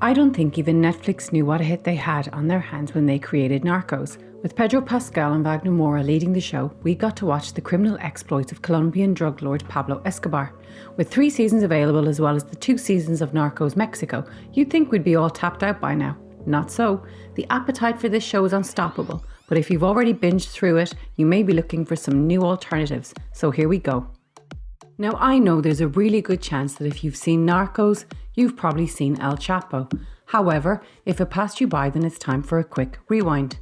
I don't think even Netflix knew what a hit they had on their hands when they created Narcos. With Pedro Pascal and Gamora leading the show, we got to watch the criminal exploits of Colombian drug lord Pablo Escobar. With 3 seasons available as well as the 2 seasons of Narcos Mexico, you'd think we'd be all tapped out by now. Not so. The appetite for this show is unstoppable, but if you've already binged through it, you may be looking for some new alternatives. So here we go. Now I know there's a really good chance that if you've seen Narcos, you've probably seen El Chapo. However, if it passed you by, then it's time for a quick rewind.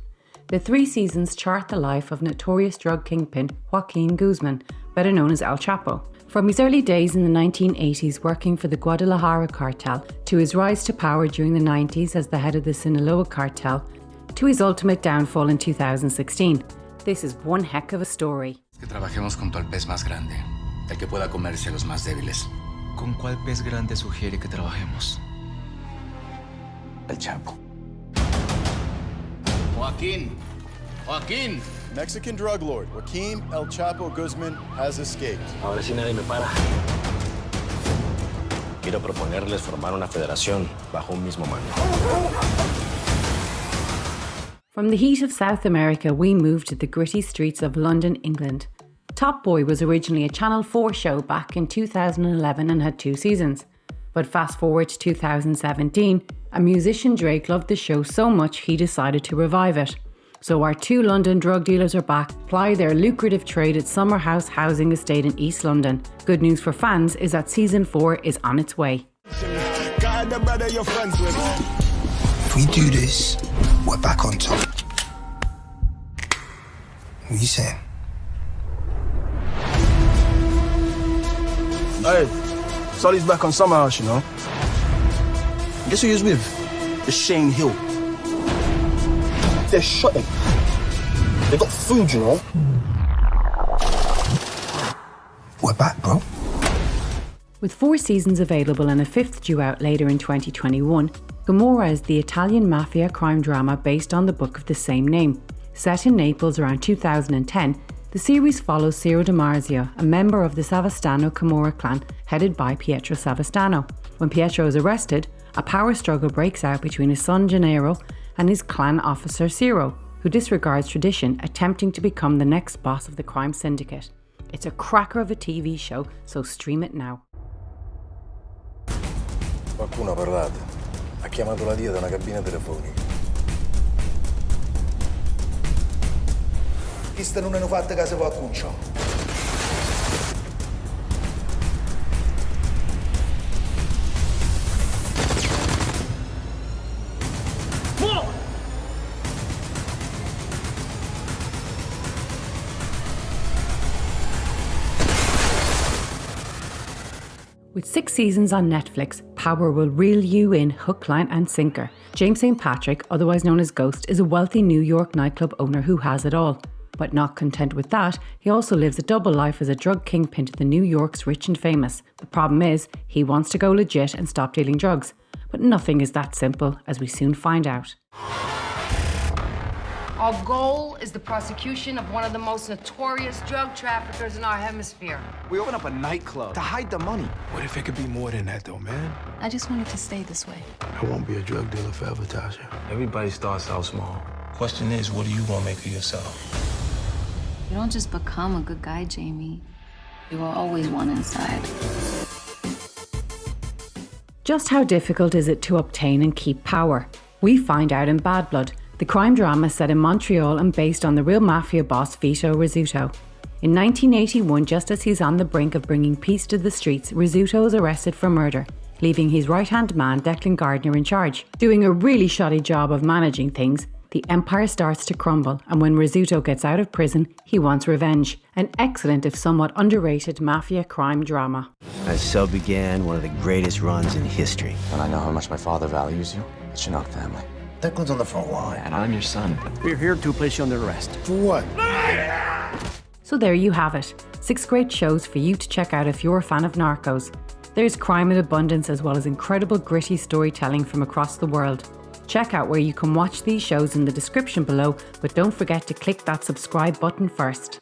The 3 seasons chart the life of notorious drug kingpin Joaquin Guzman, better known as El Chapo. From his early days in the 1980s working for the Guadalajara cartel, to his rise to power during the 90s as the head of the Sinaloa cartel, to his ultimate downfall in 2016. This is one heck of a story. Que trabajemos junto al pez más grande, el que pueda comerse a los más débiles. ¿Con cuál pez grande sugiere que trabajemos? El Chapo. Joaquín! Mexican drug lord Joaquin El Chapo Guzman has escaped. Ahora sí nadie me para. Quiero proponerles formar una federación bajo un mismo mando. From the heat of South America, we moved to the gritty streets of London, England. Top Boy was originally a Channel 4 show back in 2011 and had 2 seasons. But fast forward to 2017, a musician Drake loved the show so much he decided to revive it. So our 2 London drug dealers are back, ply their lucrative trade at Summer House Housing Estate in East London. Good news for fans is that season 4 is on its way. If we do this, we're back on top. What are you saying? Hey, Sully's back on Summer House, you know. Guess who he was with? The Shane Hill. They're shooting. They got food, you know. We're back, bro. With 4 seasons available and a 5th due out later in 2021, Gomorrah is the Italian mafia crime drama based on the book of the same name. Set in Naples around 2010, the series follows Ciro Di Marzio, a member of the Savastano Camorra clan headed by Pietro Savastano. When Pietro is arrested, a power struggle breaks out between his son Gennaro and his clan officer Ciro, who disregards tradition, attempting to become the next boss of the crime syndicate. It's a cracker of a TV show, so stream it now. Qualcuno ha parlato. Ha chiamato la DIA da una cabina telefonica. Queste non hanno fatte case qualcuno. With 6 seasons on Netflix, Power will reel you in hook, line and sinker. James St. Patrick, otherwise known as Ghost, is a wealthy New York nightclub owner who has it all. But not content with that, he also lives a double life as a drug kingpin to the New York's rich and famous. The problem is, he wants to go legit and stop dealing drugs. But nothing is that simple, as we soon find out. Our goal is the prosecution of one of the most notorious drug traffickers in our hemisphere. We open up a nightclub to hide the money. What if it could be more than that, though, man? I just wanted to stay this way. I won't be a drug dealer forever, Tasha. Everybody starts out small. Question is, what do you want to make of yourself? You don't just become a good guy, Jamie. You are always one inside. Just how difficult is it to obtain and keep power? We find out in Bad Blood, the crime drama set in Montreal and based on the real mafia boss Vito Rizzuto. In 1981, just as he's on the brink of bringing peace to the streets, Rizzuto is arrested for murder, leaving his right-hand man Declan Gardner in charge. Doing a really shoddy job of managing things, the empire starts to crumble, and when Rizzuto gets out of prison, he wants revenge. An excellent if somewhat underrated mafia crime drama. And so began one of the greatest runs in history. And I know how much my father values you. It's your family. Declan's on the front line. And I'm your son. We're here to place you under arrest. For what? So there you have it. 6 great shows for you to check out if you're a fan of Narcos. There's crime in abundance as well as incredible gritty storytelling from across the world. Check out where you can watch these shows in the description below, but don't forget to click that subscribe button first.